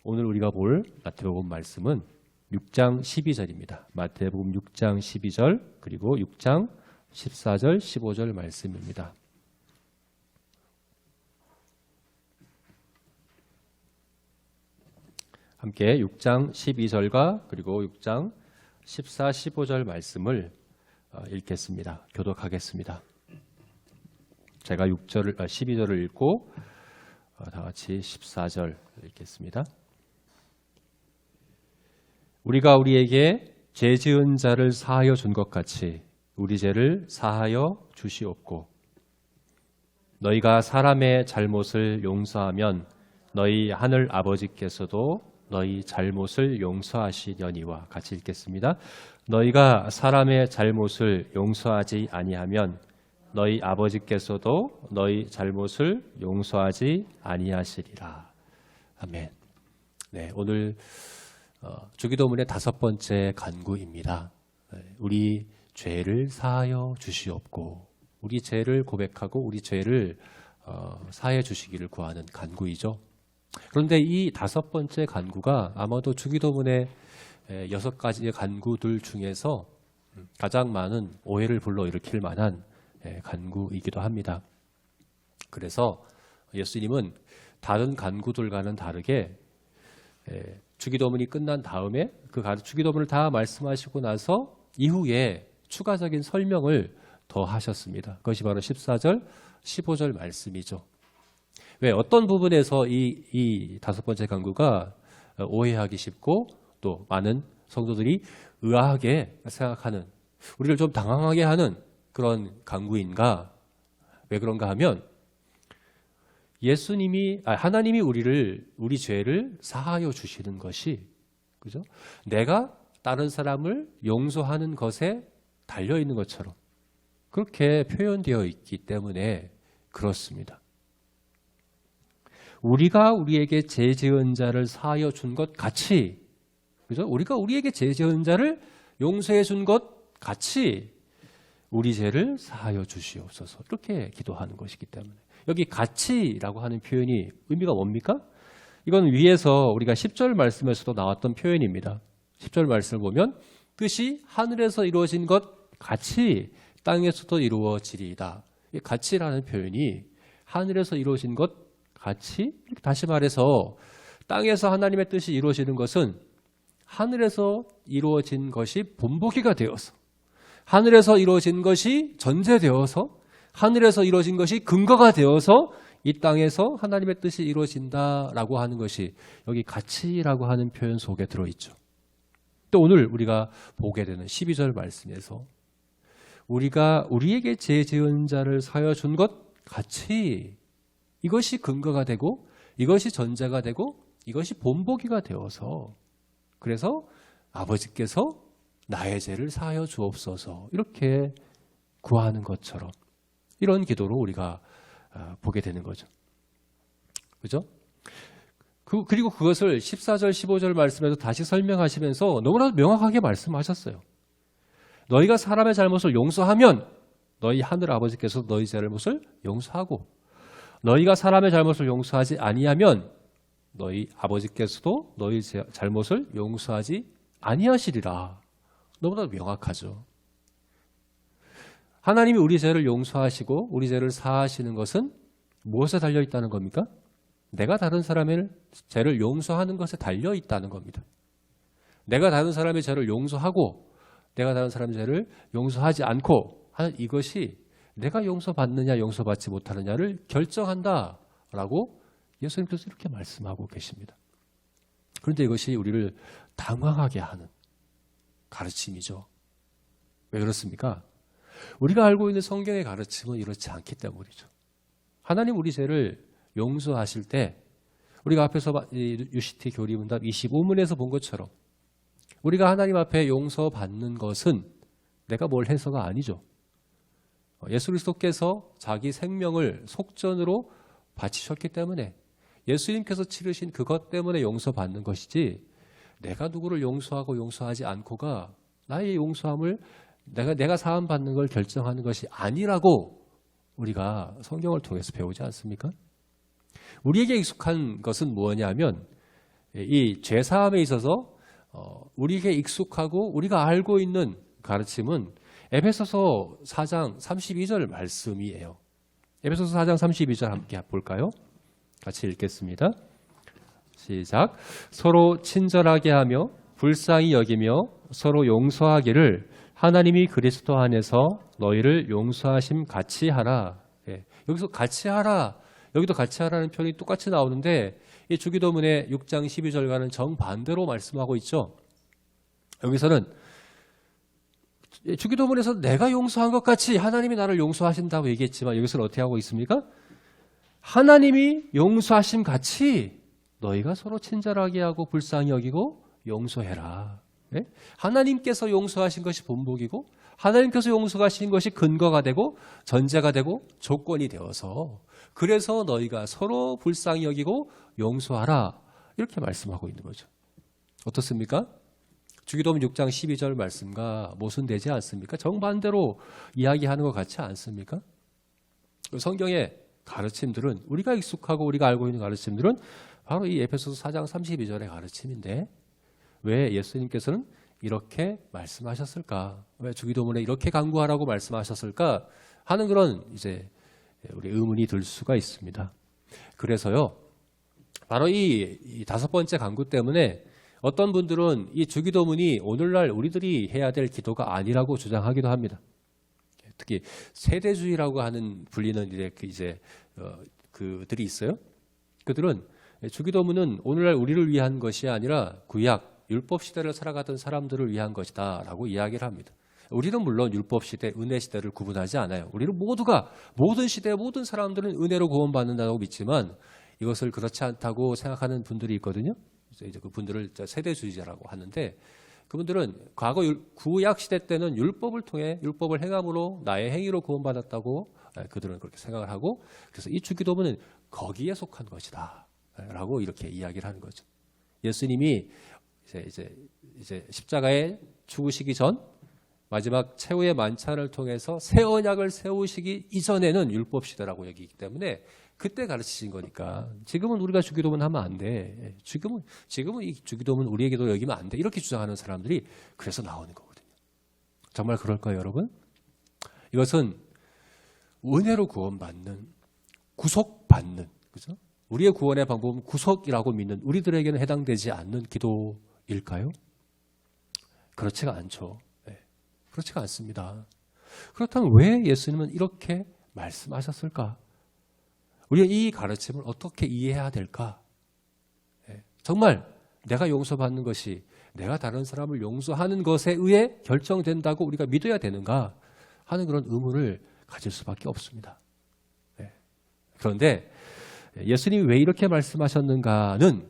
오늘 우리가 볼 마태복음 말씀은 6장 12절입니다. 마태복음 6장 12절 그리고 6장 14절 15절 말씀입니다. 함께 6장 12절과 그리고 6장 14, 15절 말씀을 읽겠습니다. 교독하겠습니다. 제가 12절을 읽고 다 같이 14절 읽겠습니다. 우리가 우리에게 죄 지은 자를 사하여 준 것 같이 우리 죄를 사하여 주시옵고 너희가 사람의 잘못을 용서하면 너희 하늘 아버지께서도 너희 잘못을 용서하시려니와 같이 읽겠습니다. 너희가 사람의 잘못을 용서하지 아니하면 너희 아버지께서도 너희 잘못을 용서하지 아니하시리라. 아멘. 네, 오늘 주기도문의 5번째 간구입니다. 우리 죄를 사하여 주시옵고 우리 죄를 고백하고 우리 죄를 사하여 주시기를 구하는 간구이죠. 그런데 이 5번째 간구가 아마도 주기도문의 6가지의 간구들 중에서 가장 많은 오해를 불러일으킬 만한 간구이기도 합니다. 그래서 예수님은 다른 간구들과는 다르게 주기도문이 끝난 다음에 그 주기도문을 다 말씀하시고 나서 이후에 추가적인 설명을 더 하셨습니다. 그것이 바로 14절, 15절 말씀이죠. 왜 어떤 부분에서 이 5번째 간구가 오해하기 쉽고 또 많은 성도들이 의아하게 생각하는 우리를 좀 당황하게 하는 그런 간구인가? 왜 그런가 하면 하나님이 우리 죄를 사하여 주시는 것이 그죠? 내가 다른 사람을 용서하는 것에 달려 있는 것처럼 그렇게 표현되어 있기 때문에 그렇습니다. 우리가 우리에게 죄 지은 자를 사하여 준 것 같이 그죠? 우리가 우리에게 죄 지은 자를 용서해 준 것 같이 우리 죄를 사하여 주시옵소서 이렇게 기도하는 것이기 때문에 여기 같이라고 하는 표현이 의미가 뭡니까? 이건 위에서 우리가 10절 말씀에서도 나왔던 표현입니다. 10절 말씀을 보면 뜻이 하늘에서 이루어진 것 같이 땅에서도 이루어지리이다. 이 같이라는 표현이 하늘에서 이루어진 것 같이 다시 말해서 땅에서 하나님의 뜻이 이루어지는 것은 하늘에서 이루어진 것이 본보기가 되어서 하늘에서 이루어진 것이 전제되어서 하늘에서 이루어진 것이 근거가 되어서 이 땅에서 하나님의 뜻이 이루어진다라고 하는 것이 여기 같이라고 하는 표현 속에 들어있죠. 또 오늘 우리가 보게 되는 12절 말씀에서 우리가 우리에게 죄 지은 자를 사하여 준 것 같이 이것이 근거가 되고 이것이 전제가 되고 이것이 본보기가 되어서 그래서 아버지께서 나의 죄를 사하여 주옵소서 이렇게 구하는 것처럼 이런 기도로 우리가 보게 되는 거죠. 그죠? 그리고 그것을 14절 15절 말씀에서 다시 설명하시면서 너무나 명확하게 말씀하셨어요. 너희가 사람의 잘못을 용서하면 너희 하늘 아버지께서 너희 잘못을 용서하고 너희가 사람의 잘못을 용서하지 아니하면 너희 아버지께서도 너희 잘못을 용서하지 아니하시리라. 너무나 명확하죠. 하나님이 우리 죄를 용서하시고 우리 죄를 사하시는 것은 무엇에 달려있다는 겁니까? 내가 다른 사람의 죄를 용서하는 것에 달려있다는 겁니다. 내가 다른 사람의 죄를 용서하고 내가 다른 사람의 죄를 용서하지 않고 하는 이것이 내가 용서받느냐 용서받지 못하느냐를 결정한다라고 예수님께서 이렇게 말씀하고 계십니다. 그런데 이것이 우리를 당황하게 하는 가르침이죠. 왜 그렇습니까? 우리가 알고 있는 성경의 가르침은 이렇지 않기 때문이죠. 하나님 우리 죄를 용서하실 때 우리가 앞에서 UCT 교리문답 25문에서 본 것처럼 우리가 하나님 앞에 용서받는 것은 내가 뭘 해서가 아니죠. 예수 그리스도께서 자기 생명을 속전으로 바치셨기 때문에 예수님께서 치르신 그것 때문에 용서받는 것이지 내가 누구를 용서하고 용서하지 않고가 나의 용서함을 내가 사함받는 걸 결정하는 것이 아니라고 우리가 성경을 통해서 배우지 않습니까? 우리에게 익숙한 것은 뭐냐면 이 죄사함에 있어서 우리에게 익숙하고 우리가 알고 있는 가르침은 에베소서 4장 32절 말씀이에요. 에베소서 4장 32절 함께 볼까요? 같이 읽겠습니다. 시작. 서로 친절하게 하며 불쌍히 여기며 서로 용서하기를 하나님이 그리스도 안에서 너희를 용서하심 같이 하라. 예, 여기서 같이 하라. 여기도 같이 하라는 표현이 똑같이 나오는데 이 주기도문의 6장 12절과는 정반대로 말씀하고 있죠. 여기서는 주기도문에서 내가 용서한 것 같이 하나님이 나를 용서하신다고 얘기했지만 여기서는 어떻게 하고 있습니까? 하나님이 용서하심 같이 너희가 서로 친절하게 하고 불쌍히 여기고 용서해라. 네? 하나님께서 용서하신 것이 본보기고 하나님께서 용서하신 것이 근거가 되고 전제가 되고 조건이 되어서 그래서 너희가 서로 불쌍히 여기고 용서하라. 이렇게 말씀하고 있는 거죠. 어떻습니까? 주기도문 6장 12절 말씀과 모순되지 않습니까? 정반대로 이야기하는 것 같지 않습니까? 성경의 가르침들은 우리가 익숙하고 우리가 알고 있는 가르침들은 바로 이 에베소서 4장 32절의 가르침인데 왜 예수님께서는 이렇게 말씀하셨을까? 왜 주기도문에 이렇게 간구하라고 말씀하셨을까? 하는 그런 이제 우리 의문이 들 수가 있습니다. 그래서요, 바로 이 다섯 번째 간구 때문에 어떤 분들은 이 주기도문이 오늘날 우리들이 해야 될 기도가 아니라고 주장하기도 합니다. 특히 세대주의라고 하는 불리는 그들이 있어요. 그들은 주기도문은 오늘날 우리를 위한 것이 아니라 구약 율법 시대를 살아가던 사람들을 위한 것이다라고 이야기를 합니다. 우리는 물론 율법 시대, 은혜 시대를 구분하지 않아요. 우리는 모두가 모든 시대 모든 사람들은 은혜로 구원받는다고 믿지만 이것을 그렇지 않다고 생각하는 분들이 있거든요. 이제 그 분들을 세대주의자라고 하는데 그분들은 과거 구약 시대 때는 율법을 통해 율법을 행함으로 나의 행위로 구원받았다고 그들은 그렇게 생각을 하고 그래서 이 주기도문은 거기에 속한 것이다 라고 이렇게 이야기를 하는 거죠. 예수님이 이제 십자가에 죽으시기 전 마지막 최후의 만찬을 통해서 새 언약을 세우시기 이전에는 율법 시대라고 얘기하기 때문에 그때 가르치신 거니까 지금은 우리가 주기도문 하면 안 돼. 지금은 이 주기도문 우리에게도 여기면 안 돼. 이렇게 주장하는 사람들이 그래서 나오는 거거든요. 정말 그럴까요, 여러분? 이것은 은혜로 구원받는, 구속받는, 그죠? 우리의 구원의 방법은 구속이라고 믿는 우리들에게는 해당되지 않는 기도일까요? 그렇지가 않죠. 네. 그렇지가 않습니다. 그렇다면 왜 예수님은 이렇게 말씀하셨을까? 우리가 이 가르침을 어떻게 이해해야 될까? 정말 내가 용서받는 것이 내가 다른 사람을 용서하는 것에 의해 결정된다고 우리가 믿어야 되는가 하는 그런 의문을 가질 수밖에 없습니다. 그런데 예수님이 왜 이렇게 말씀하셨는가는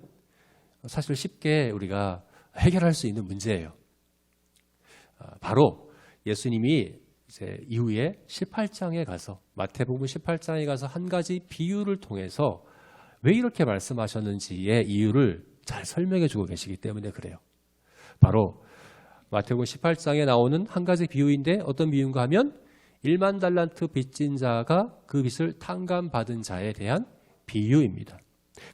사실 쉽게 우리가 해결할 수 있는 문제예요. 바로 예수님이 이제 이후에 18장에 가서 마태복음 18장에 가서 한 가지 비유를 통해서 왜 이렇게 말씀하셨는지의 이유를 잘 설명해 주고 계시기 때문에 그래요. 바로 마태복음 18장에 나오는 한 가지 비유인데 어떤 비유인가 하면 1만 달란트 빚진 자가 그 빚을 탕감받은 자에 대한 비유입니다.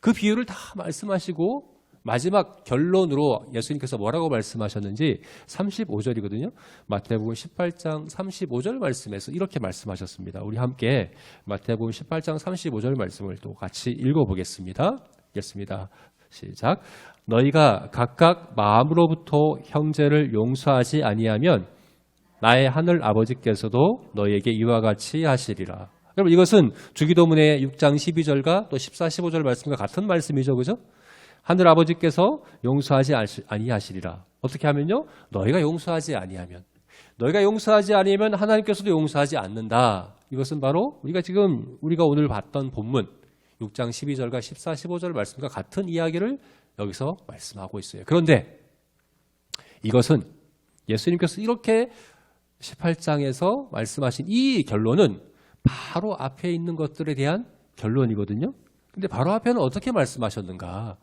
그 비유를 다 말씀하시고 마지막 결론으로 예수님께서 뭐라고 말씀하셨는지 35절이거든요. 마태복음 18장 35절 말씀에서 이렇게 말씀하셨습니다. 우리 함께 마태복음 18장 35절 말씀을 또 같이 읽어보겠습니다. 읽겠습니다. 시작. 너희가 각각 마음으로부터 형제를 용서하지 아니하면 나의 하늘 아버지께서도 너희에게 이와 같이 하시리라. 여러분 이것은 주기도문의 6장 12절과 또 14, 15절 말씀과 같은 말씀이죠. 그죠? 하늘 아버지께서 용서하지 아니하시리라. 어떻게 하면요? 너희가 용서하지 아니하면. 너희가 용서하지 아니하면 하나님께서도 용서하지 않는다. 이것은 바로 우리가 오늘 봤던 본문 6장 12절과 14, 15절 말씀과 같은 이야기를 여기서 말씀하고 있어요. 그런데 이것은 예수님께서 이렇게 18장에서 말씀하신 이 결론은 바로 앞에 있는 것들에 대한 결론이거든요. 근데 바로 앞에는 어떻게 말씀하셨는가?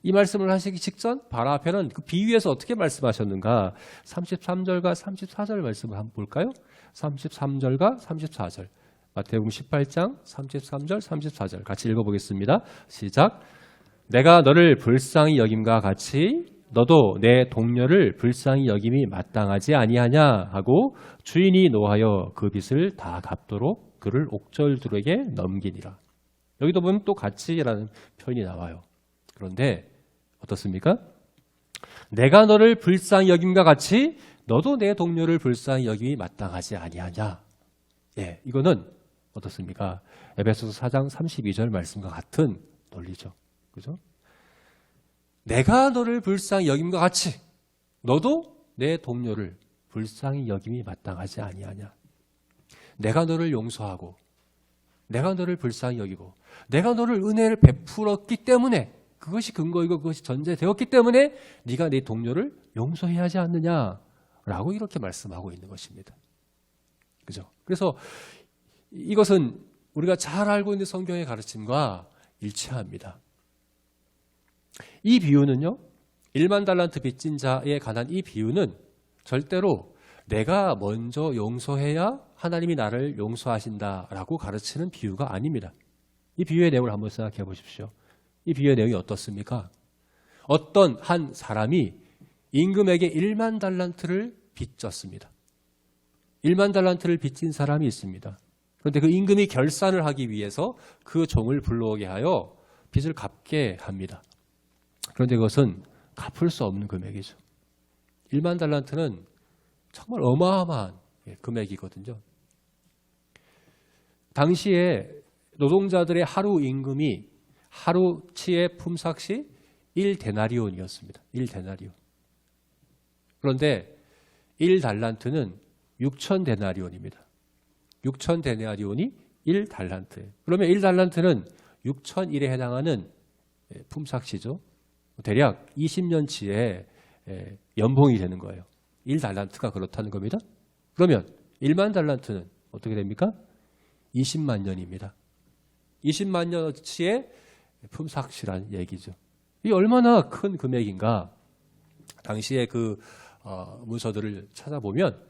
이 말씀을 하시기 직전 바로 앞에는 그 비유에서 어떻게 말씀하셨는가? 33절과 34절 말씀을 한번 볼까요? 33절과 34절. 마태복음 18장 33절, 34절 같이 읽어보겠습니다. 시작. 내가 너를 불쌍히 여김과 같이 너도 내 동료를 불쌍히 여김이 마땅하지 아니하냐 하고 주인이 노하여 그 빚을 다 갚도록 그를 옥절들에게 넘기니라. 여기도 보면 또 같이라는 표현이 나와요. 그런데 어떻습니까? 내가 너를 불쌍히 여김과 같이 너도 내 동료를 불쌍히 여김이 마땅하지 아니하냐. 예, 이거는 어떻습니까? 에베소서 4장 32절 말씀과 같은 논리죠. 그죠? 내가 너를 불쌍히 여김과 같이 너도 내 동료를 불쌍히 여김이 마땅하지 아니하냐. 내가 너를 용서하고 내가 너를 불쌍히 여기고 내가 너를 은혜를 베풀었기 때문에 그것이 근거이고 그것이 전제되었기 때문에 네가 네 동료를 용서해야 하지 않느냐라고 이렇게 말씀하고 있는 것입니다. 그죠? 그래서 이것은 우리가 잘 알고 있는 성경의 가르침과 일치합니다. 이 비유는요, 1만 달란트 빚진 자에 관한 이 비유는 절대로 내가 먼저 용서해야 하나님이 나를 용서하신다라고 가르치는 비유가 아닙니다. 이 비유의 내용을 한번 생각해 보십시오. 이 비유의 내용이 어떻습니까? 어떤 한 사람이 임금에게 1만 달란트를 빚졌습니다. 1만 달란트를 빚진 사람이 있습니다. 그런데 그 임금이 결산을 하기 위해서 그 종을 불러오게 하여 빚을 갚게 합니다. 그런데 그것은 갚을 수 없는 금액이죠. 1만 달란트는 정말 어마어마한 금액이거든요. 당시에 노동자들의 하루 임금이 하루치의 품삯이 1데나리온이었습니다. 1데나리온. 그런데 1달란트는 6,000데나리온입니다. 6,000데나리온이 1달란트예요. 그러면 1달란트는 6,001에 해당하는 품삯이죠. 대략 20년치의 연봉이 되는 거예요. 1달란트가 그렇다는 겁니다. 그러면 1만 달란트는 어떻게 됩니까? 20만 년입니다. 20만 년치의 품삯이라는 얘기죠. 이 얼마나 큰 금액인가. 당시에 그 문서들을 찾아보면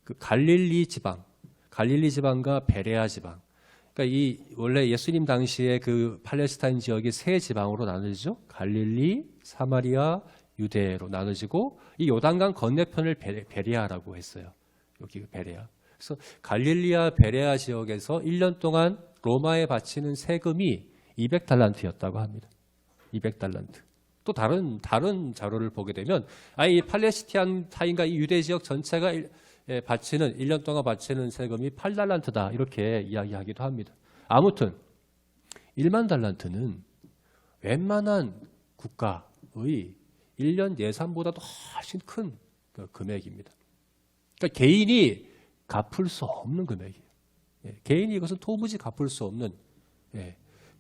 그 갈릴리 지방과 베레아 지방. 그러니까 이 원래 예수님 당시에 그 팔레스타인 지역이 세 지방으로 나눠지죠. 갈릴리, 사마리아, 유대로 나눠지고 이 요단강 건너편을 베레아라고 했어요. 여기 베레아. 그래서 갈릴리아 베레아 지역에서 1년 동안 로마에 바치는 세금이 200달란트였다고 합니다. 200달란트. 또 다른 자료를 보게 되면 이 팔레스타인과 이 유대 지역 전체가 바치는 1년 동안 바치는 세금이 8달란트다 이렇게 이야기하기도 합니다. 아무튼 1만 달란트는 웬만한 국가의 1년 예산보다도 훨씬 큰 금액입니다. 그러니까 개인이 갚을 수 없는 금액이에요. 개인이 이것은 도무지 갚을 수 없는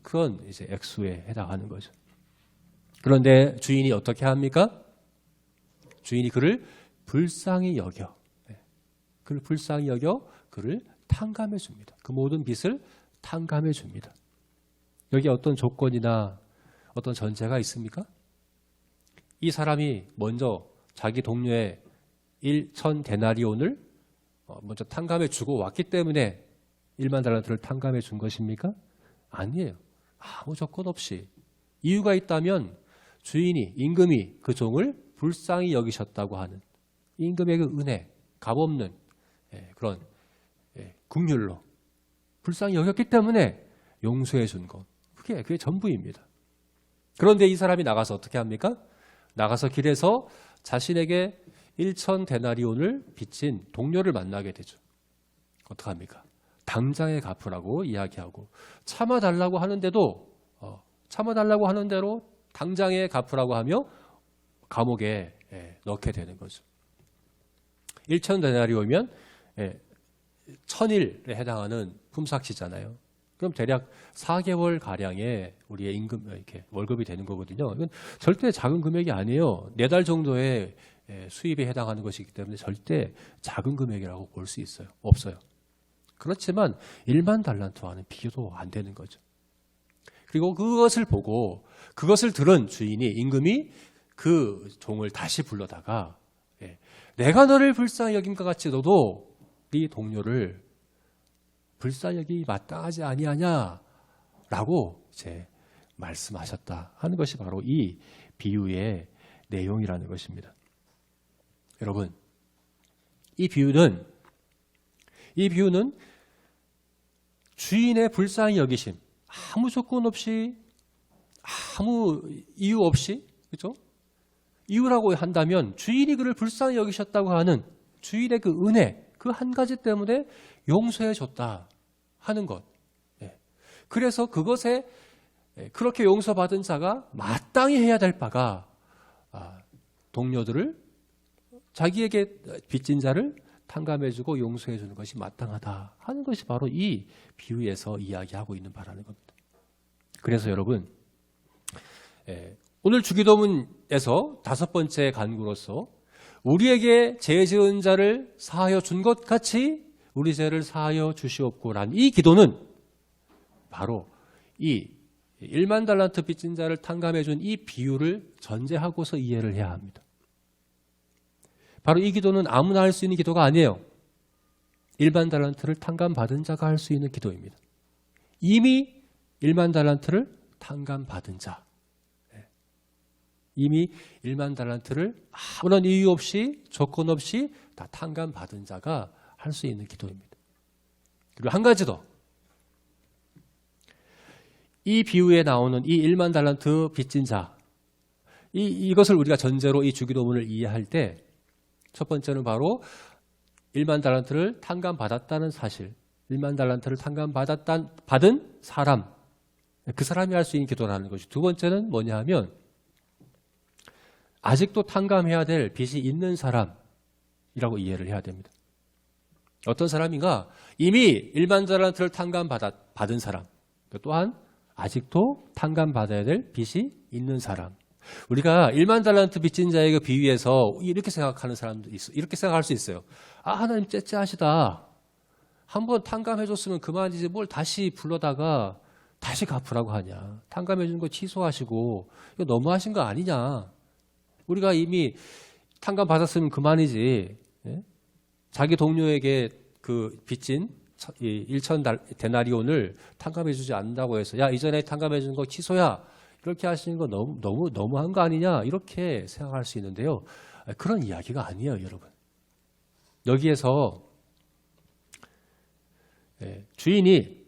그런 이제 액수에 해당하는 거죠. 그런데 주인이 어떻게 합니까? 주인이 그를 불쌍히 여겨. 그를 불쌍히 여겨 그를 탕감해 줍니다. 그 모든 빚을 탕감해 줍니다. 여기 어떤 조건이나 어떤 전제가 있습니까? 이 사람이 먼저 자기 동료의 1,000데나리온을 먼저 탕감해 주고 왔기 때문에 1만 달란트를 탕감해 준 것입니까? 아니에요. 아무 조건 없이. 이유가 있다면 주인이, 임금이 그 종을 불쌍히 여기셨다고 하는 임금의 그 은혜, 값없는 그런 긍휼로 불쌍히 여겼기 때문에 용서해 준 것. 그게 전부입니다. 그런데 이 사람이 나가서 어떻게 합니까? 나가서 길에서 자신에게 1,000데나리온을 빚진 동료를 만나게 되죠. 어떡합니까? 당장에 갚으라고 이야기하고 참아달라고 하는데도 참아달라고 하는 대로 당장에 갚으라고 하며 감옥에 넣게 되는 거죠. 1,000데나리온이면 1,000일에 해당하는 품삯이잖아요. 그럼 대략 4개월 가량의 우리의 임금 이렇게 월급이 되는 거거든요. 이건 절대 작은 금액이 아니에요. 4달 정도의 수입에 해당하는 것이기 때문에 절대 작은 금액이라고 볼 수 있어요. 없어요. 그렇지만 1만 달란트와는 비교도 안 되는 거죠. 그리고 그것을 보고 그것을 들은 주인이 임금이 그 종을 다시 불러다가 내가 너를 불쌍히 여김과 같이 너도 네 동료를 불쌍히 여기 마땅하지 아니하냐라고 이제 말씀하셨다 하는 것이 바로 이 비유의 내용이라는 것입니다. 여러분, 이 비유는 주인의 불쌍히 여기심, 아무 조건 없이, 아무 이유 없이, 그렇죠? 이유라고 한다면 주인이 그를 불쌍히 여기셨다고 하는 주인의 그 은혜, 그 한 가지 때문에 용서해 줬다 하는 것. 그래서 그것에 그렇게 용서받은 자가 마땅히 해야 될 바가 동료들을, 자기에게 빚진 자를 탕감해주고 용서해주는 것이 마땅하다 하는 것이 바로 이 비유에서 이야기하고 있는 바라는 겁니다. 그래서 여러분, 오늘 주기도문에서 5번째 간구로서 우리에게 죄 지은 자를 사하여 준 것 같이 우리 죄를 사하여 주시옵고란 이 기도는 바로 이 1만 달란트 빚진 자를 탕감해준 이 비유를 전제하고서 이해를 해야 합니다. 바로 이 기도는 아무나 할 수 있는 기도가 아니에요. 1만 달란트를 탕감받은 자가 할 수 있는 기도입니다. 이미 1만 달란트를 탕감받은 자, 이미 1만 달란트를 아무런 이유 없이 조건 없이 다 탕감받은 자가 할 수 있는 기도입니다. 그리고 한 가지 더, 이 비유에 나오는 이 1만 달란트 빚진 자, 이것을 우리가 전제로 이 주기도문을 이해할 때 첫 번째는 바로 1만 달란트를 탕감받았다는 사실, 1만 달란트를 탕감받은 사람, 그 사람이 할 수 있는 기도라는 것이. 두 번째는 뭐냐 하면 아직도 탕감해야 될 빚이 있는 사람이라고 이해를 해야 됩니다. 어떤 사람인가? 이미 1만 달란트를 탕감받은 사람, 또한 아직도 탕감받아야 될 빚이 있는 사람. 우리가 1만 달란트 빚진 자에게 비유해서 이렇게 생각하는 사람도 있어. 이렇게 생각할 수 있어요. 하나님 째째하시다. 한번 탕감해줬으면 그만이지 뭘 다시 불러다가 다시 갚으라고 하냐. 탕감해준 거 취소하시고 이거 너무하신 거 아니냐. 우리가 이미 탕감받았으면 그만이지. 자기 동료에게 그 빚진 1천 데나리온을 탕감해주지 않는다고 해서 야, 이전에 탕감해준 거 취소야. 이렇게 하시는 거 너무한 거 아니냐. 이렇게 생각할 수 있는데요. 그런 이야기가 아니에요, 여러분. 여기에서 주인이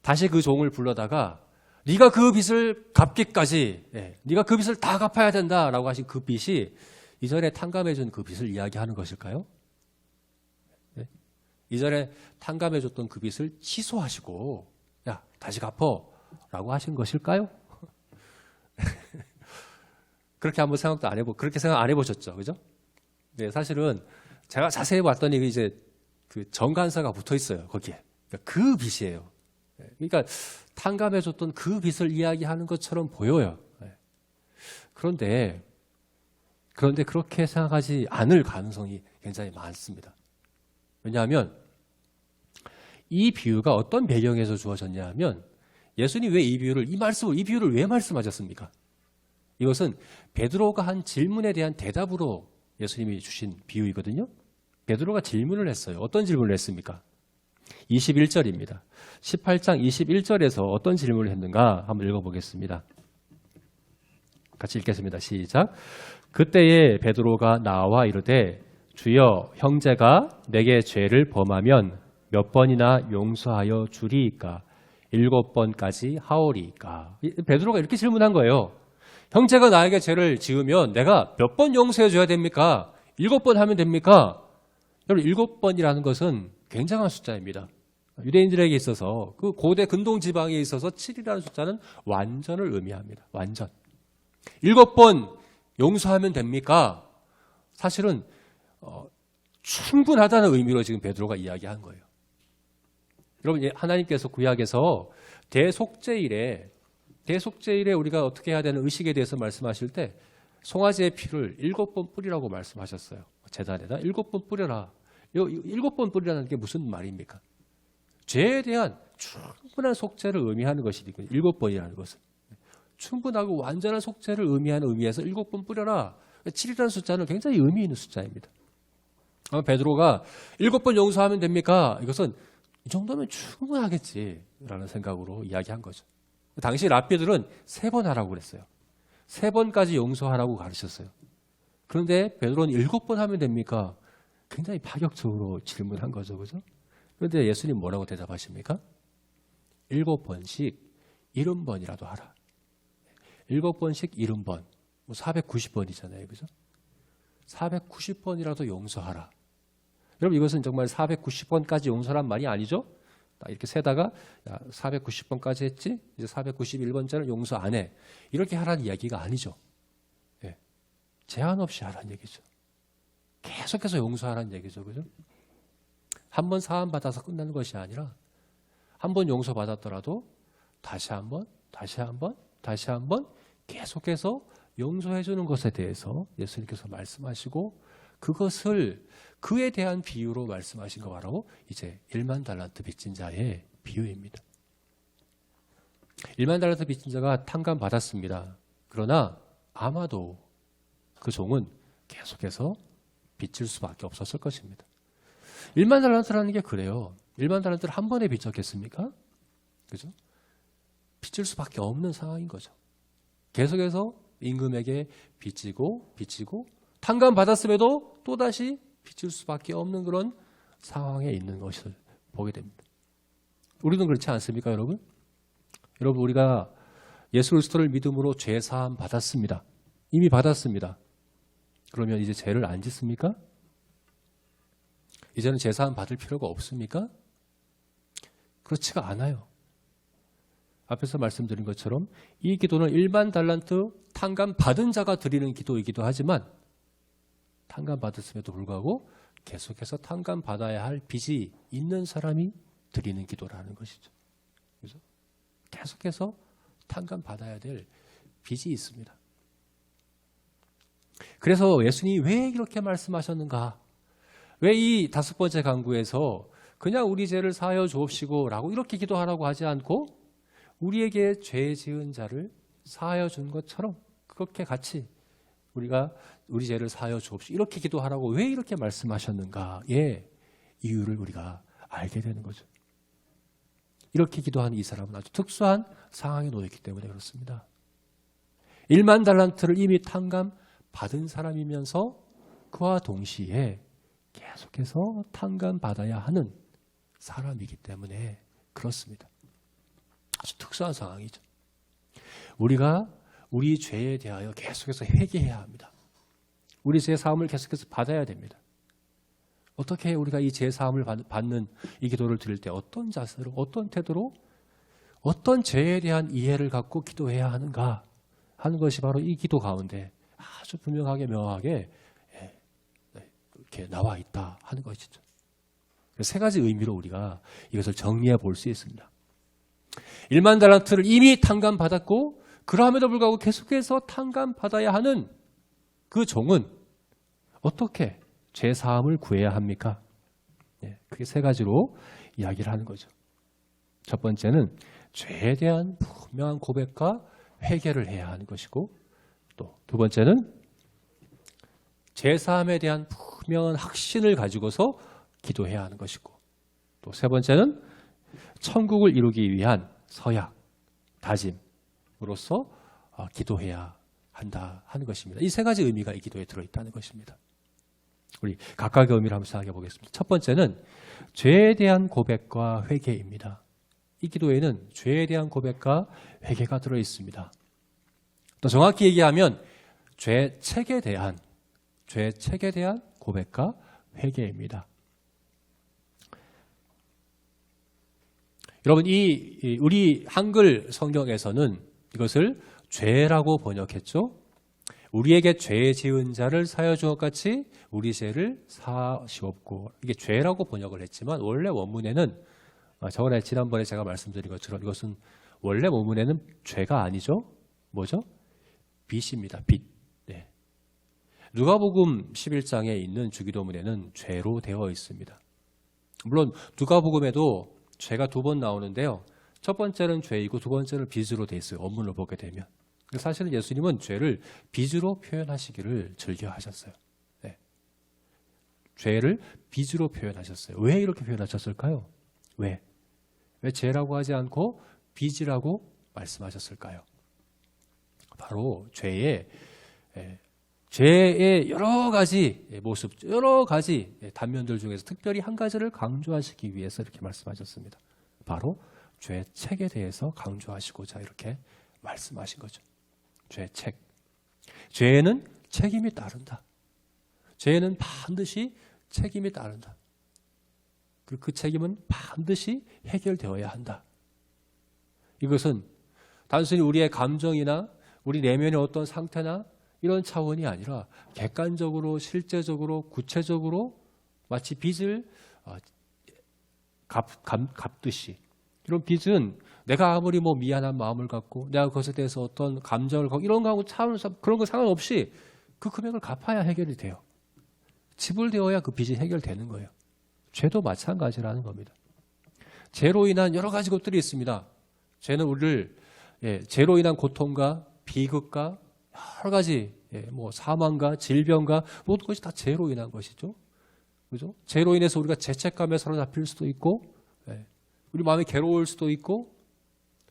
다시 그 종을 불러다가 네가 그 빚을 갚기까지, 네가 그 빚을 다 갚아야 된다라고 하신 그 빚이 이전에 탕감해준 그 빚을 이야기하는 것일까요? 이전에 탕감해줬던 그 빚을 취소하시고 야, 다시 갚어라고 하신 것일까요? 그렇게 한번 생각도 안 해보, 그렇게 생각 안 해보셨죠, 그죠? 네, 사실은 제가 자세히 봤더니 이제 그 정관사가 붙어 있어요, 거기에. 그러니까 그 빚이에요. 그러니까 탕감해줬던 그 빚을 이야기하는 것처럼 보여요. 그런데 그렇게 생각하지 않을 가능성이 굉장히 많습니다. 왜냐하면 이 비유가 어떤 배경에서 주어졌냐 하면 예수님이 왜 이 비유를 왜 말씀하셨습니까? 이것은 베드로가 한 질문에 대한 대답으로 예수님이 주신 비유이거든요. 베드로가 질문을 했어요. 어떤 질문을 했습니까? 21절입니다. 18장 21절에서 어떤 질문을 했는가 한번 읽어보겠습니다. 같이 읽겠습니다. 시작. 그때에 베드로가 나와 이르되 주여, 형제가 내게 죄를 범하면 몇 번이나 용서하여 주리이까? 7번까지 하오리이까? 베드로가 이렇게 질문한 거예요. 형제가 나에게 죄를 지으면 내가 몇 번 용서해 줘야 됩니까? 7번 하면 됩니까? 여러분, 7번이라는 것은 굉장한 숫자입니다. 유대인들에게 있어서, 그 고대 근동 지방에 있어서 7이라는 숫자는 완전을 의미합니다. 완전. 7번 용서하면 됩니까? 사실은 충분하다는 의미로 지금 베드로가 이야기한 거예요. 여러분, 하나님께서 구약에서 대속죄일에 우리가 어떻게 해야 되는 의식에 대해서 말씀하실 때 송아지의 피를 7번 뿌리라고 말씀하셨어요. 제단에다 7번 뿌려라. 7번 뿌리라는 게 무슨 말입니까? 죄에 대한 충분한 속죄를 의미하는 것이니까요. 7번이라는 것은. 충분하고 완전한 속죄를 의미하는 의미에서 7번 뿌려라. 7이라는 숫자는 굉장히 의미 있는 숫자입니다. 베드로가 7번 용서하면 됩니까? 이것은 이 정도면 충분하겠지라는 생각으로 이야기한 거죠. 당시 랍비들은 3번 하라고 그랬어요. 3번까지 용서하라고 가르쳤어요. 그런데 베드로는 7번 하면 됩니까? 굉장히 파격적으로 질문한 거죠. 그죠? 그런데 예수님 뭐라고 대답하십니까? 7번씩 70번이라도 하라. 7번씩 70번. 뭐 490번이잖아요. 그죠? 490번이라도 용서하라. 여러분 이것은 정말 490번까지 용서란 말이 아니죠? 이렇게 세다가 490번까지 했지? 이제 491번째는 용서 안 해. 이렇게 하라는 이야기가 아니죠. 예. 제한 없이 하라는 얘기죠. 계속해서 용서하라는 얘기죠. 그죠? 한 번 사함 받아서 끝나는 것이 아니라 한 번 용서받았더라도 다시 한 번, 다시 한 번, 다시 한 번 계속해서 용서해 주는 것에 대해서 예수님께서 말씀하시고 그것을 그에 대한 비유로 말씀하신 거 바로 이제 1만 달란트 빚진 자의 비유입니다. 1만 달란트 빚진 자가 탕감 받았습니다. 그러나 아마도 그 종은 계속해서 빚질 수밖에 없었을 것입니다. 1만 달란트라는 게 그래요. 1만 달란트를 한 번에 빚졌겠습니까? 그죠? 빚질 수밖에 없는 상황인 거죠. 계속해서 임금에게 빚지고 탕감 받았음에도 또다시 빚질 수밖에 없는 그런 상황에 있는 것을 보게 됩니다. 우리는 그렇지 않습니까, 여러분? 여러분, 우리가 예수 그리스도를 믿음으로 죄 사함 받았습니다. 이미 받았습니다. 그러면 이제 죄를 안 짓습니까? 이제는 죄 사함 받을 필요가 없습니까? 그렇지가 않아요. 앞에서 말씀드린 것처럼 이 기도는 1만 달란트 탕감 받은 자가 드리는 기도이기도 하지만 탕감 받았음에도 불구하고 계속해서 탕감 받아야 할 빚이 있는 사람이 드리는 기도라는 것이죠. 그래서 계속해서 탕감 받아야 될 빚이 있습니다. 그래서 예수님이 왜 이렇게 말씀하셨는가? 왜 이 5번째 강구에서 그냥 우리 죄를 사하여 주옵시고 라고 이렇게 기도하라고 하지 않고 우리에게 죄 지은 자를 사하여 준 것처럼 그렇게 같이 우리가 우리 죄를 사하여 주옵시고 이렇게 기도하라고 왜 이렇게 말씀하셨는가의 이유를 우리가 알게 되는 거죠. 이렇게 기도하는 이 사람은 아주 특수한 상황에 놓였기 때문에 그렇습니다. 1만 달란트를 이미 탕감 받은 사람이면서 그와 동시에 계속해서 탕감 받아야 하는 사람이기 때문에 그렇습니다. 아주 특수한 상황이죠. 우리가 우리 죄에 대하여 계속해서 회개해야 합니다. 우리 죄 사함을 계속해서 받아야 됩니다. 어떻게 우리가 이 죄 사함을 받는 이 기도를 드릴 때 어떤 자세로, 어떤 태도로, 어떤 죄에 대한 이해를 갖고 기도해야 하는가 하는 것이 바로 이 기도 가운데 아주 분명하게 명확하게 이렇게 나와 있다 하는 것이죠. 세 가지 의미로 우리가 이것을 정리해 볼 수 있습니다. 1만 달란트를 이미 탕감받았고 그럼에도 불구하고 계속해서 탕감받아야 하는 그 종은 어떻게 죄 사함을 구해야 합니까? 그게 세 가지로 이야기를 하는 거죠. 첫 번째는 죄에 대한 분명한 고백과 회개를 해야 하는 것이고 또 두 번째는 죄 사함에 대한 분명한 확신을 가지고서 기도해야 하는 것이고 또 세 번째는 천국을 이루기 위한 서약, 다짐으로서 기도해야 한다 하는 것입니다. 이 세 가지 의미가 이 기도에 들어있다는 것입니다. 우리 각각의 의미를 한번 생각해 보겠습니다. 첫 번째는 죄에 대한 고백과 회개입니다. 이 기도에는 죄에 대한 고백과 회개가 들어있습니다. 또 정확히 얘기하면 죄책에 대한 고백과 회개입니다. 여러분, 우리 한글 성경에서는 이것을 죄라고 번역했죠. 우리에게 죄 지은 자를 사하여 준 것 같이 우리 죄를 사하시옵고, 이게 죄라고 번역을 했지만 원래 원문에는 저번에 지난번에 제가 말씀드린 것처럼 이것은 원래 원문에는 죄가 아니죠. 뭐죠? 빚입니다. 빚. 네. 누가복음 11장에 있는 주기도문에는 죄로 되어 있습니다. 물론 누가복음에도 죄가 2번 나오는데요. 첫 번째는 죄이고 두 번째는 빚으로 되어 있어요. 원문을 보게 되면. 사실은 예수님은 죄를 빚으로 표현하시기를 즐겨하셨어요. 네. 죄를 빚으로 표현하셨어요. 왜 이렇게 표현하셨을까요? 왜 죄라고 하지 않고 빚이라고 말씀하셨을까요? 바로 죄의 여러 가지 모습, 여러 가지 단면들 중에서 특별히 한 가지를 강조하시기 위해서 이렇게 말씀하셨습니다. 바로 죄책에 대해서 강조하시고자 이렇게 말씀하신 거죠. 죄책. 죄에는 책임이 따른다. 죄에는 반드시 책임이 따른다. 그리고 그 책임은 반드시 해결되어야 한다. 이것은 단순히 우리의 감정이나 우리 내면의 어떤 상태나 이런 차원이 아니라 객관적으로 실제적으로 구체적으로 마치 빚을 갚듯이 이런 빚은 내가 아무리 뭐 미안한 마음을 갖고 내가 그것에 대해서 어떤 감정을 갖고 이런 거하고 그런 거 상관없이 그 금액을 갚아야 해결이 돼요. 지불되어야 그 빚이 해결되는 거예요. 죄도 마찬가지라는 겁니다. 죄로 인한 여러 가지 것들이 있습니다. 죄는 우리를 죄로 인한 고통과 비극과 여러 가지 뭐 사망과 질병과 모든 것이 다 죄로 인한 것이죠. 그죠? 죄로 인해서 우리가 죄책감에 사로잡힐 수도 있고 우리 마음이 괴로울 수도 있고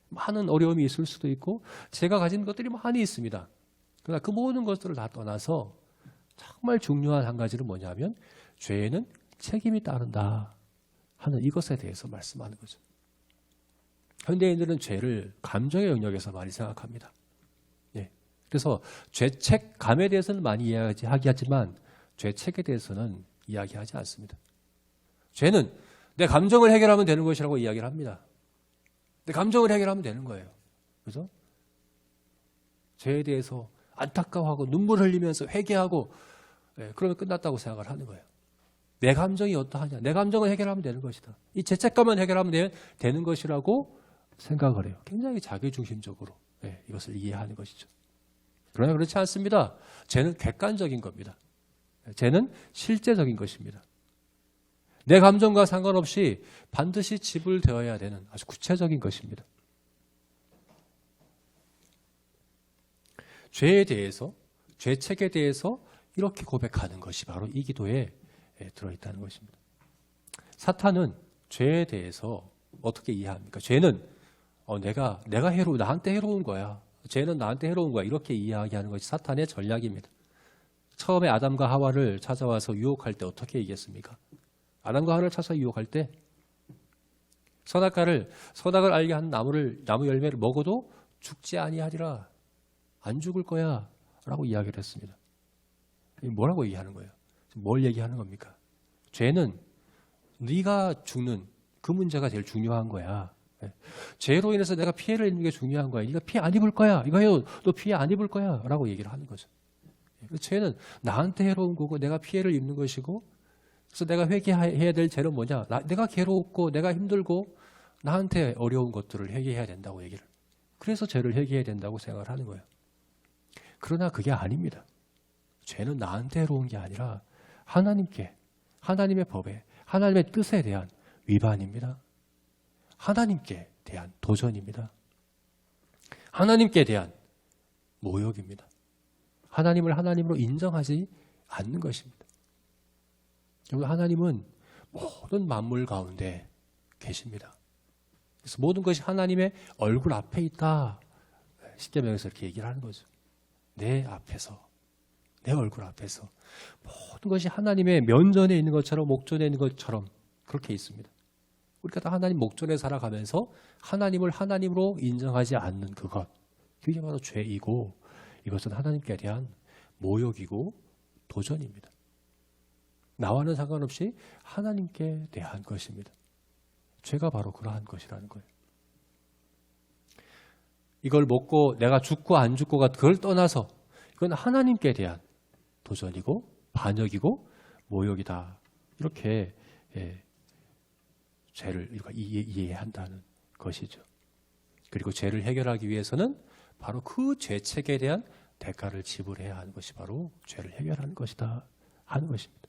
많은 어려움이 있을 수도 있고 죄가 가진 것들이 많이 있습니다. 그러나 그 모든 것들을 다 떠나서 정말 중요한 한 가지는 뭐냐면 죄에는 책임이 따른다 하는 이것에 대해서 말씀하는 거죠. 현대인들은 죄를 감정의 영역에서 많이 생각합니다. 그래서 죄책감에 대해서는 많이 이야기하지만 죄책에 대해서는 이야기하지 않습니다. 죄는 내 감정을 해결하면 되는 것이라고 이야기를 합니다. 내 감정을 해결하면 되는 거예요. 그죠? 죄에 대해서 안타까워하고 눈물 흘리면서 회개하고 그러면 끝났다고 생각을 하는 거예요. 내 감정이 어떠하냐. 내 감정을 해결하면 되는 것이다. 이 죄책감만 해결하면 되는 것이라고 생각을 해요. 굉장히 자기중심적으로 이것을 이해하는 것이죠. 그러나 그렇지 않습니다. 죄는 객관적인 겁니다. 죄는 실제적인 것입니다. 내 감정과 상관없이 반드시 지불되어야 되는 아주 구체적인 것입니다. 죄에 대해서, 죄책에 대해서 이렇게 고백하는 것이 바로 이 기도에 들어있다는 것입니다. 사탄은 죄에 대해서 어떻게 이해합니까? 죄는 내가 나한테 해로운 거야. 죄는 나한테 해로운 거야. 이렇게 이야기하는 것이 사탄의 전략입니다. 처음에 아담과 하와를 찾아와서 유혹할 때 어떻게 얘기했습니까? 아담과 하와를 찾아서 유혹할 때 선악을 알게 하는 나무 열매를 먹어도 죽지 아니하리라. 안 죽을 거야. 라고 이야기를 했습니다. 뭐라고 얘기하는 거예요? 뭘 얘기하는 겁니까? 죄는 네가 죽는 그 문제가 제일 중요한 거야. 죄로 인해서 내가 피해를 입는 게 중요한 거야. 네가 피해 안 입을 거야. 이거 해요. 너 피해 안 입을 거야. 라고 얘기를 하는 거죠. 죄는 나한테 해로운 거고 내가 피해를 입는 것이고 그래서 내가 회개해야 될 죄는 뭐냐. 내가 괴롭고 내가 힘들고 나한테 어려운 것들을 회개해야 된다고 얘기를. 그래서 죄를 회개해야 된다고 생각을 하는 거예요. 그러나 그게 아닙니다. 죄는 나한테 해로운 게 아니라 하나님께, 하나님의 법에, 하나님의 뜻에 대한 위반입니다. 하나님께 대한 도전입니다. 하나님께 대한 모욕입니다. 하나님을 하나님으로 인정하지 않는 것입니다. 하나님은 모든 만물 가운데 계십니다. 그래서 모든 것이 하나님의 얼굴 앞에 있다. 십계명에서 이렇게 얘기를 하는 거죠. 내 앞에서, 내 얼굴 앞에서 모든 것이 하나님의 면전에 있는 것처럼 목전에 있는 것처럼 그렇게 있습니다. 우리가 다 하나님 목전에 살아가면서 하나님을 하나님으로 인정하지 않는 그것, 그게 바로 죄이고 이것은 하나님께 대한 모욕이고 도전입니다. 나와는 상관없이 하나님께 대한 것입니다. 죄가 바로 그러한 것이라는 거예요. 이걸 먹고 내가 죽고 안 죽고가 그걸 떠나서 이건 하나님께 대한 도전이고 반역이고 모욕이다. 이렇게 죄를 이해한다는 것이죠. 그리고 죄를 해결하기 위해서는 바로 그 죄책에 대한 대가를 지불해야 하는 것이 바로 죄를 해결하는 것이다 하는 것입니다.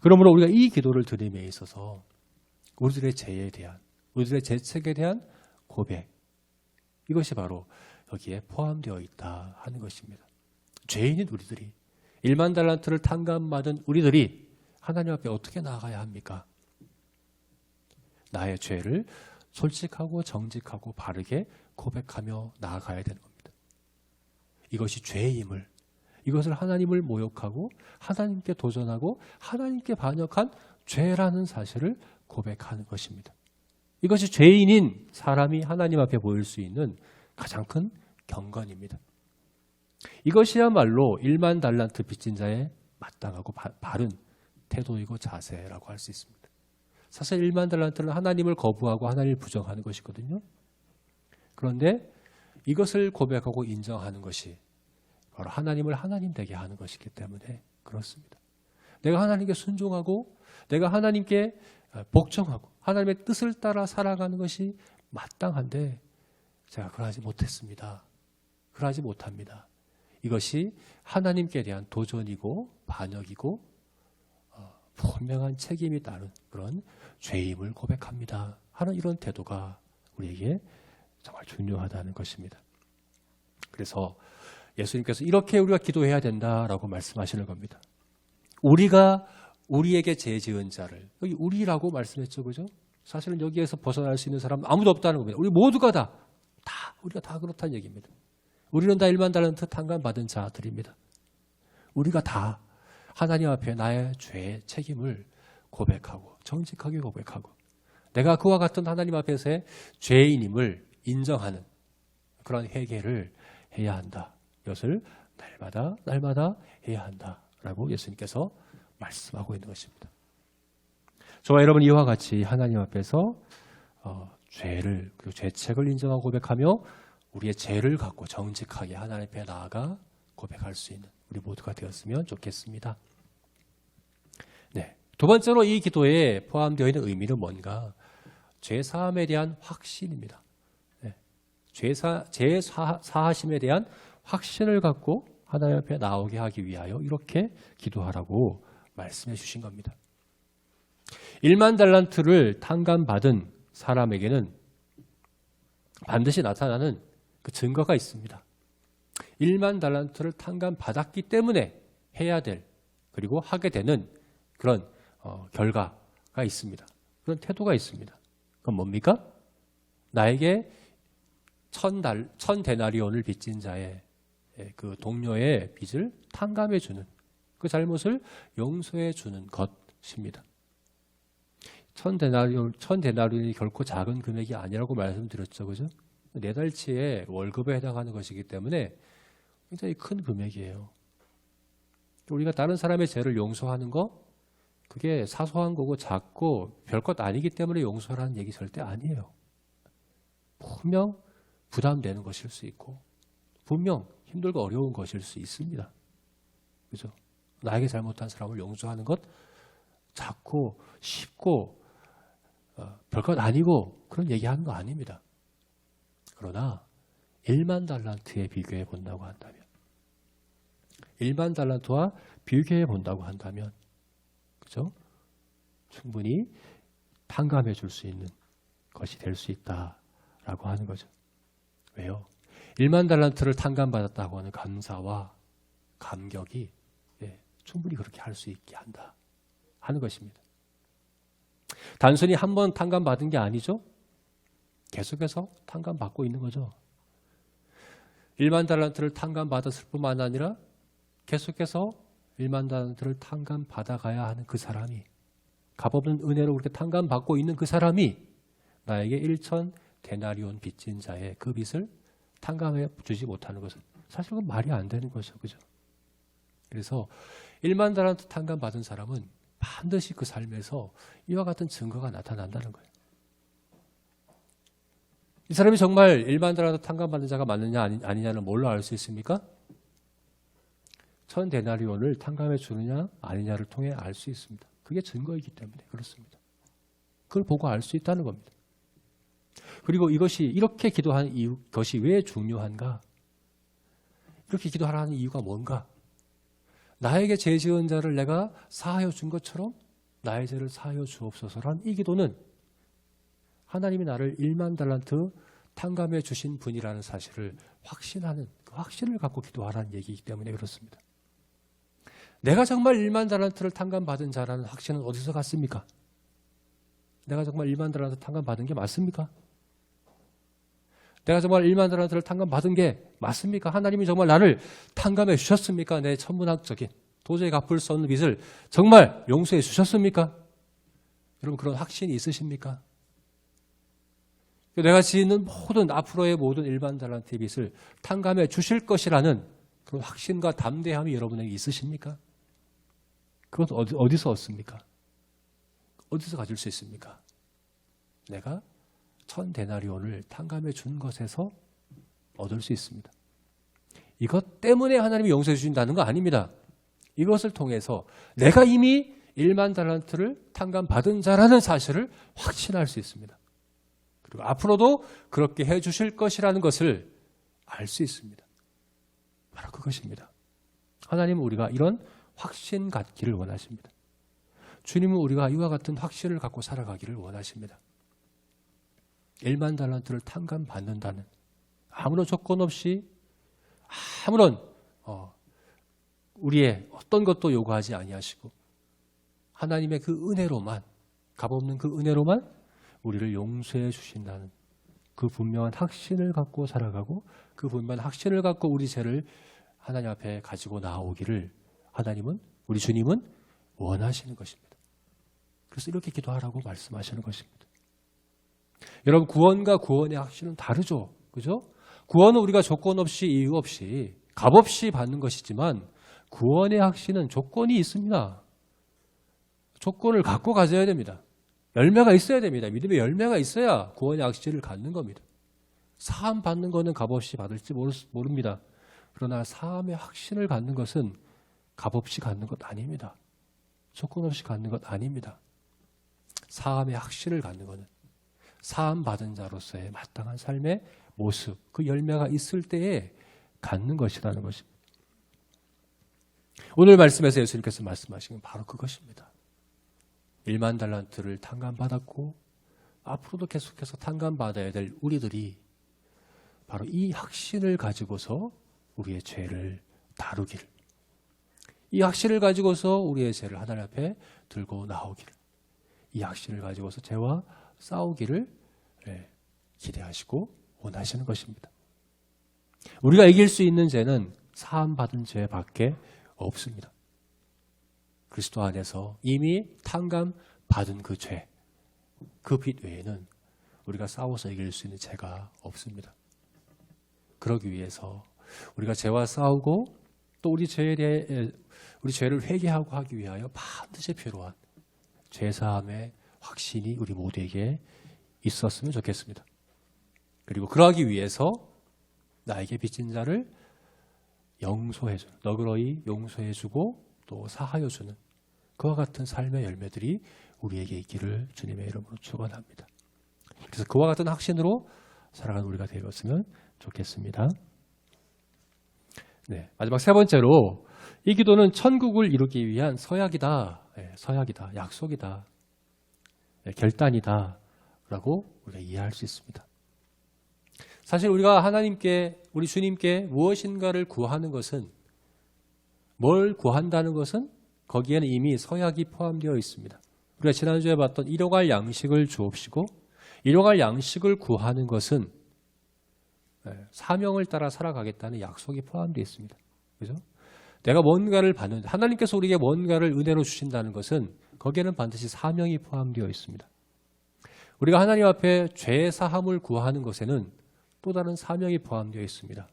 그러므로 우리가 이 기도를 드림에 있어서 우리들의 죄에 대한, 우리들의 죄책에 대한 고백, 이것이 바로 여기에 포함되어 있다 하는 것입니다. 죄인인 우리들이 1만 달란트를 탕감받은 우리들이 하나님 앞에 어떻게 나아가야 합니까? 나의 죄를 솔직하고 정직하고 바르게 고백하며 나아가야 되는 겁니다. 이것이 죄임을, 이것을 하나님을 모욕하고 하나님께 도전하고 하나님께 반역한 죄라는 사실을 고백하는 것입니다. 이것이 죄인인 사람이 하나님 앞에 보일 수 있는 가장 큰 경건입니다. 이것이야말로 1만 달란트 빚진 자의 마땅하고 바른 태도이고 자세라고 할 수 있습니다. 사실 1만 달란트는 하나님을 거부하고 하나님을 부정하는 것이거든요. 그런데 이것을 고백하고 인정하는 것이 바로 하나님을 하나님 되게 하는 것이기 때문에 그렇습니다. 내가 하나님께 순종하고 내가 하나님께 복종하고 하나님의 뜻을 따라 살아가는 것이 마땅한데 제가 그러하지 못했습니다. 그러하지 못합니다. 이것이 하나님께 대한 도전이고 반역이고 분명한 책임이 따른 그런 죄임을 고백합니다 하는 이런 태도가 우리에게 정말 중요하다는 것입니다. 그래서 예수님께서 이렇게 우리가 기도해야 된다라고 말씀하시는 겁니다. 우리가 우리에게 죄 지은 자를, 여기 우리라고 말씀했죠, 그죠? 사실은 여기에서 벗어날 수 있는 사람은 아무도 없다는 겁니다. 우리 모두가 우리가 다 그렇다는 얘기입니다. 우리는 다 1만 달란트 탕감받은 자들입니다. 우리가 다 하나님 앞에 나의 죄의 책임을 고백하고 정직하게 고백하고 내가 그와 같은 하나님 앞에서의 죄인임을 인정하는 그런 회개를 해야 한다. 이것을 날마다 해야 한다라고 예수님께서 말씀하고 있는 것입니다. 저와 여러분 이와 같이 하나님 앞에서 죄를 그리고 죄책을 인정하고 고백하며 우리의 죄를 갖고 정직하게 하나님 앞에 나아가 고백할 수 있는 우리 모두가 되었으면 좋겠습니다. 네, 두 번째로 이 기도에 포함되어 있는 의미는 뭔가? 죄 사함에 대한 확신입니다. 네, 죄 사하심에 대한 확신을 갖고 하나님 앞에 나오게 하기 위하여 이렇게 기도하라고 말씀해 주신 겁니다. 1만 달란트를 탕감받은 사람에게는 반드시 나타나는 그 증거가 있습니다. 1만 달란트를 탕감받았기 때문에 해야 될 그리고 하게 되는 그런 결과가 있습니다. 그런 태도가 있습니다. 그건 뭡니까? 나에게 1000데나리온을 빚진 자의 그 동료의 빚을 탕감해 주는 그 잘못을 용서해 주는 것입니다. 1000데나리온이 결코 작은 금액이 아니라고 말씀드렸죠. 그죠? 4달치의 월급에 해당하는 것이기 때문에 굉장히 큰 금액이에요. 우리가 다른 사람의 죄를 용서하는 거 그게 사소한 거고 작고 별것 아니기 때문에 용서라는 얘기 절대 아니에요. 분명 부담되는 것일 수 있고 분명 힘들고 어려운 것일 수 있습니다. 그죠? 나에게 잘못한 사람을 용서하는 것 작고 쉽고 별것 아니고 그런 얘기하는 거 아닙니다. 그러나 1만 달란트에 비교해 본다고 한다면 1만 달란트와 비교해 본다고 한다면 그죠? 충분히 탕감해 줄 수 있는 것이 될 수 있다라고 하는 거죠. 왜요? 1만 달란트를 탕감받았다고 하는 감사와 감격이 충분히 그렇게 할 수 있게 한다 하는 것입니다. 단순히 한 번 탕감받은 게 아니죠. 계속해서 탕감받고 있는 거죠. 1만 달란트를 탕감받았을 뿐만 아니라 계속해서 1만 달란트를 탕감받아가야 하는 그 사람이 값없는 은혜로 그렇게 탕감받고 있는 그 사람이 나에게 1000데나리온 빚진 자의 그 빚을 탕감해 주지 못하는 것은 사실 그건 말이 안 되는 거죠. 그죠? 그래서 1만 달란트 탕감받은 사람은 반드시 그 삶에서 이와 같은 증거가 나타난다는 거예요. 이 사람이 정말 1만 달란트 탕감받는 자가 맞느냐 아니냐는 뭘로 알 수 있습니까? 1000데나리온을 탕감해 주느냐 아니냐를 통해 알 수 있습니다. 그게 증거이기 때문에 그렇습니다. 그걸 보고 알 수 있다는 겁니다. 그리고 이것이 이렇게 기도하는 이유, 것이 왜 중요한가? 이렇게 기도하라는 이유가 뭔가? 나에게 죄 지은 자를 내가 사하여 준 것처럼 나의 죄를 사하여 주옵소서라는 이 기도는 하나님이 나를 1만 달란트 탕감해 주신 분이라는 사실을 확신하는 그 확신을 갖고 기도하라는 얘기이기 때문에 그렇습니다. 내가 정말 1만 달란트를 탕감받은 자라는 확신은 어디서 갔습니까? 내가 정말 1만 달란트 탕감받은 게 맞습니까? 내가 정말 1만 달란트를 탕감받은 게 맞습니까? 하나님이 정말 나를 탕감해 주셨습니까? 내 천문학적인 도저히 갚을 수 없는 빚을 정말 용서해 주셨습니까? 여러분 그런 확신이 있으십니까? 내가 지는 모든 앞으로의 모든 1만 달란트의 빚을 탕감해 주실 것이라는 그런 확신과 담대함이 여러분에게 있으십니까? 그건 어디서 얻습니까? 어디서 가질 수 있습니까? 내가 1000데나리온을 탕감해 준 것에서 얻을 수 있습니다. 이것 때문에 하나님이 용서해 주신다는 거 아닙니다. 이것을 통해서 내가 이미 1만 달란트를 탕감받은 자라는 사실을 확신할 수 있습니다. 그리고 앞으로도 그렇게 해 주실 것이라는 것을 알 수 있습니다. 바로 그것입니다. 하나님은 우리가 이런 확신 갖기를 원하십니다. 주님은 우리가 이와 같은 확신을 갖고 살아가기를 원하십니다. 1만 달란트를 탕감받는다는 아무런 조건 없이 아무런 우리의 어떤 것도 요구하지 아니하시고 하나님의 그 은혜로만 값없는 그 은혜로만 우리를 용서해 주신다는 그 분명한 확신을 갖고 살아가고 그 분명한 확신을 갖고 우리 죄를 하나님 앞에 가지고 나오기를 하나님은 우리 주님은 원하시는 것입니다. 그래서 이렇게 기도하라고 말씀하시는 것입니다. 여러분 구원과 구원의 확신은 다르죠. 그죠? 구원은 우리가 조건 없이 이유 없이 값 없이 받는 것이지만 구원의 확신은 조건이 있습니다. 조건을 갖고 가져야 됩니다. 열매가 있어야 됩니다. 믿음의 열매가 있어야 구원의 확신을 갖는 겁니다. 사함 받는 것은 값없이 받을지 모릅니다. 그러나 사함의 확신을 갖는 것은 값없이 갖는 것 아닙니다. 조건 없이 갖는 것 아닙니다. 사함의 확신을 갖는 것은 사함 받은 자로서의 마땅한 삶의 모습, 그 열매가 있을 때에 갖는 것이라는 것입니다. 오늘 말씀에서 예수님께서 말씀하신 건 바로 그것입니다. 1만 달란트를 탕감받았고 앞으로도 계속해서 탕감받아야 될 우리들이 바로 이 확신을 가지고서 우리의 죄를 다루기를, 이 확신을 가지고서 우리의 죄를 하나님 앞에 들고 나오기를, 이 확신을 가지고서 죄와 싸우기를 기대하시고 원하시는 것입니다. 우리가 이길 수 있는 죄는 사함받은 죄밖에 없습니다. 그리스도 안에서 이미 탕감받은 그 죄, 그 빚 외에는 우리가 싸워서 이길 수 있는 죄가 없습니다. 그러기 위해서 우리가 죄와 싸우고 또 우리 죄에 대해 우리 죄를 회개하고 하기 위하여 반드시 필요한 죄사함의 확신이 우리 모두에게 있었으면 좋겠습니다. 그리고 그러하기 위해서 나에게 빚진 자를 용서해주는, 너그러이 용서해주고 또 사하여주는 그와 같은 삶의 열매들이 우리에게 있기를 주님의 이름으로 축원합니다. 그래서 그와 같은 확신으로 살아가는 우리가 되었으면 좋겠습니다. 네, 마지막 세 번째로 이 기도는 천국을 이루기 위한 서약이다. 서약이다. 약속이다. 결단이다. 라고 우리가 이해할 수 있습니다. 사실 우리가 하나님께, 우리 주님께 무엇인가를 구하는 것은, 뭘 구한다는 것은 거기에는 이미 서약이 포함되어 있습니다. 우리가 지난주에 봤던 일용할 양식을 주옵시고, 일용할 양식을 구하는 것은 사명을 따라 살아가겠다는 약속이 포함되어 있습니다. 그죠? 내가 뭔가를 받는, 하나님께서 우리에게 뭔가를 은혜로 주신다는 것은 거기에는 반드시 사명이 포함되어 있습니다. 우리가 하나님 앞에 죄 사함을 구하는 것에는 또 다른 사명이 포함되어 있습니다.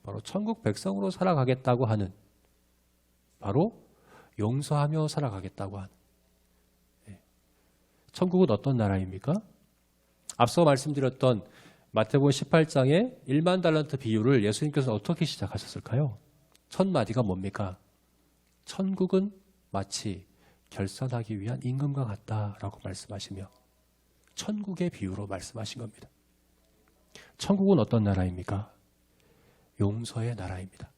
바로 천국 백성으로 살아가겠다고 하는, 바로 용서하며 살아가겠다고 하는. 천국은 어떤 나라입니까? 앞서 말씀드렸던 마태복음 18장의 1만 달란트 비유를 예수님께서 어떻게 시작하셨을까요? 첫 마디가 뭡니까? 천국은 마치 결산하기 위한 임금과 같다라고 말씀하시며 천국의 비유로 말씀하신 겁니다. 천국은 어떤 나라입니까? 용서의 나라입니다.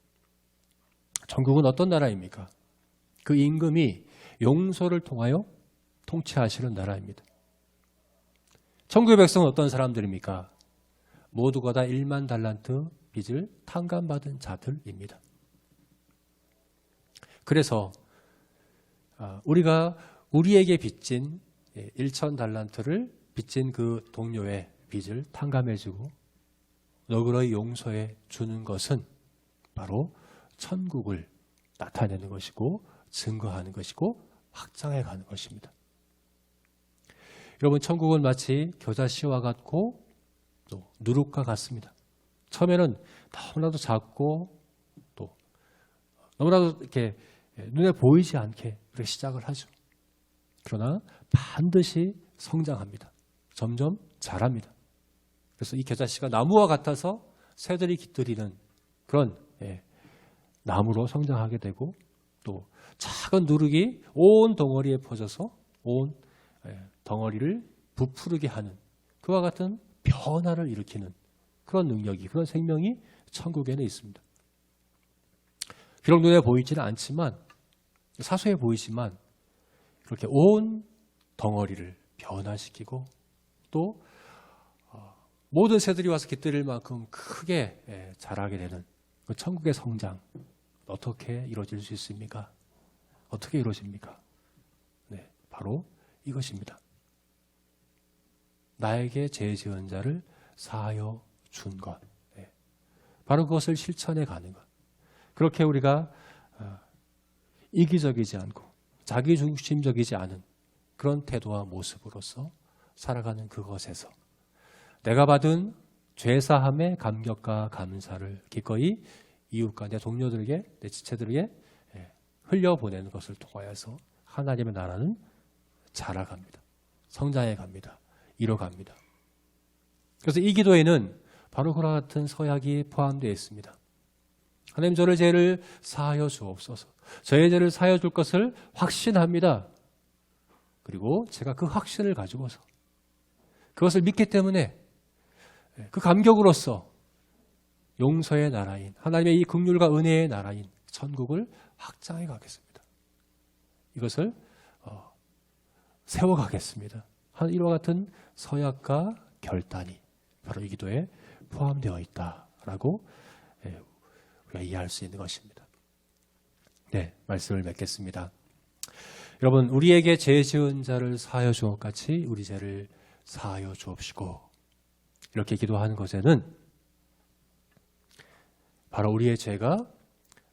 천국은 어떤 나라입니까? 그 임금이 용서를 통하여 통치하시는 나라입니다. 천국의 백성은 어떤 사람들입니까? 모두가 다 1만 달란트 빚을 탕감받은 자들입니다. 그래서 우리가 우리에게 빚진 1,000달란트를 빚진 그 동료의 빚을 탕감해주고 너그러이 용서해 주는 것은 바로 천국을 나타내는 것이고 증거하는 것이고 확장해 가는 것입니다. 여러분, 천국은 마치 겨자씨와 같고 또 누룩과 같습니다. 처음에는 너무나도 작고 또 너무나도 이렇게 눈에 보이지 않게 그렇게 시작을 하죠. 그러나 반드시 성장합니다. 점점 자랍니다. 그래서 이 겨자씨가 나무와 같아서 새들이 깃들이는 그런 나무로 성장하게 되고, 또 작은 누룩이 온 덩어리에 퍼져서 온 덩어리를 부풀게 하는 그와 같은 변화를 일으키는 그런 능력이, 그런 생명이 천국에는 있습니다. 비록 눈에 보이지는 않지만, 사소해 보이지만 그렇게 온 덩어리를 변화시키고 또 모든 새들이 와서 깃들일 만큼 크게 자라게 되는 그 천국의 성장, 어떻게 이루어질 수 있습니까? 어떻게 이루어집니까? 네, 바로 이것입니다. 나에게 죄 지은 자를 사하여 준 것. 네, 바로 그것을 실천해 가는 것. 그렇게 우리가 이기적이지 않고 자기중심적이지 않은 그런 태도와 모습으로서 살아가는 그것에서 내가 받은 죄사함의 감격과 감사를 기꺼이 이웃과 내 동료들에게, 내 지체들에게 흘려보내는 것을 통하여서 하나님의 나라는 자라갑니다. 성장해 갑니다. 이뤄갑니다. 그래서 이 기도에는 바로 그와 같은 서약이 포함되어 있습니다. 하나님, 저를 죄를 사하여 주옵소서. 저의 죄를 사하여 줄 것을 확신합니다. 그리고 제가 그 확신을 가지고서 그것을 믿기 때문에 그 감격으로서 용서의 나라인, 하나님의 이 긍휼과 은혜의 나라인 천국을 확장해 가겠습니다. 이것을 세워가겠습니다. 이와 같은 서약과 결단이 바로 이 기도에 포함되어 있다라고 우리가 이해할 수 있는 것입니다. 네, 말씀을 맺겠습니다. 여러분, 우리에게 죄 지은 자를 사하여 주옵 것 같이 우리 죄를 사하여 주옵시고, 이렇게 기도하는 것에는 바로 우리의 죄가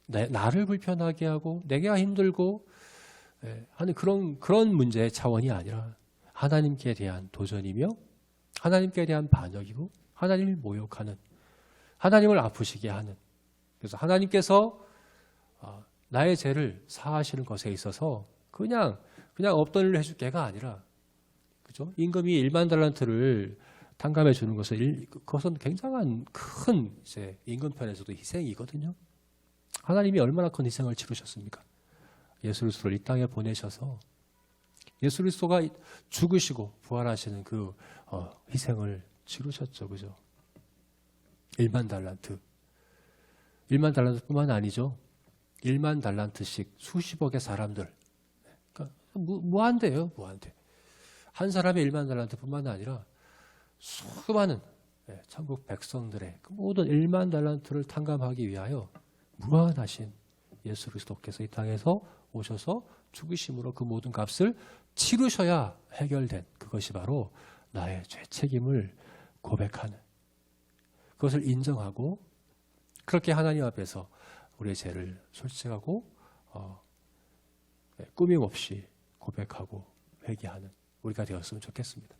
나를 불편하게 하고 내가 힘들고 하는 그런 문제의 차원이 아니라 하나님께 대한 도전이며 하나님께 대한 반역이고 하나님을 모욕하는, 하나님을 아프시게 하는, 그래서 하나님께서 나의 죄를 사하시는 것에 있어서 그냥 없던 일로 해줄 게가 아니라, 그죠? 임금이 1만 달란트를 탕감해 주는 그것은 굉장한 큰 이제 임금편에서도 희생이거든요. 하나님이 얼마나 큰 희생을 치르셨습니까? 예수 그리스도를 이 땅에 보내셔서 예수 그리스도가 죽으시고 부활하시는 그 희생을 치르셨죠, 그죠? 1만 달란트. 1만 달란트뿐만 아니죠. 1만 달란트씩 수십억의 사람들. 그러니까 무한대예요, 무한대. 한 사람의 1만 달란트뿐만 아니라 수많은 천국 백성들의 그 모든 1만 달란트를 탕감하기 위하여 무한하신 예수 그리스도께서 이 땅에서 오셔서 죽으심으로 그 모든 값을 치르셔야 해결된 그것이 바로 나의 죄 책임을 고백하는, 그것을 인정하고 그렇게 하나님 앞에서 우리의 죄를 솔직하고 꾸밈 없이 고백하고 회개하는 우리가 되었으면 좋겠습니다.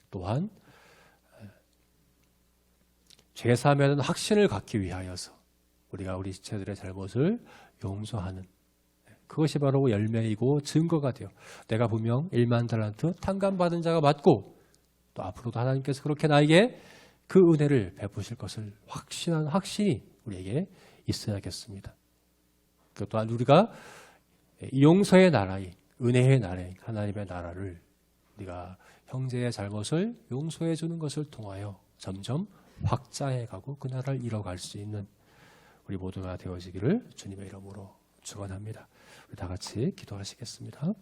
또한 죄사하면 확신을 갖기 위하여서 우리가 우리 지체들의 잘못을 용서하는, 그것이 바로 열매이고 증거가 되어 내가 분명 1만 달란트 탕감받은 자가 맞고 또 앞으로도 하나님께서 그렇게 나에게 그 은혜를 베푸실 것을 확신한 확신이 우리에게 있어야겠습니다. 또한 우리가 용서의 나라인, 은혜의 나라인 하나님의 나라를 우리가 형제의 잘못을 용서해 주는 것을 통하여 점점 확장해 가고 그 나라를 이뤄갈 수 있는 우리 모두가 되어지기를 주님의 이름으로 축원합니다. 우리 다 같이 기도하시겠습니다.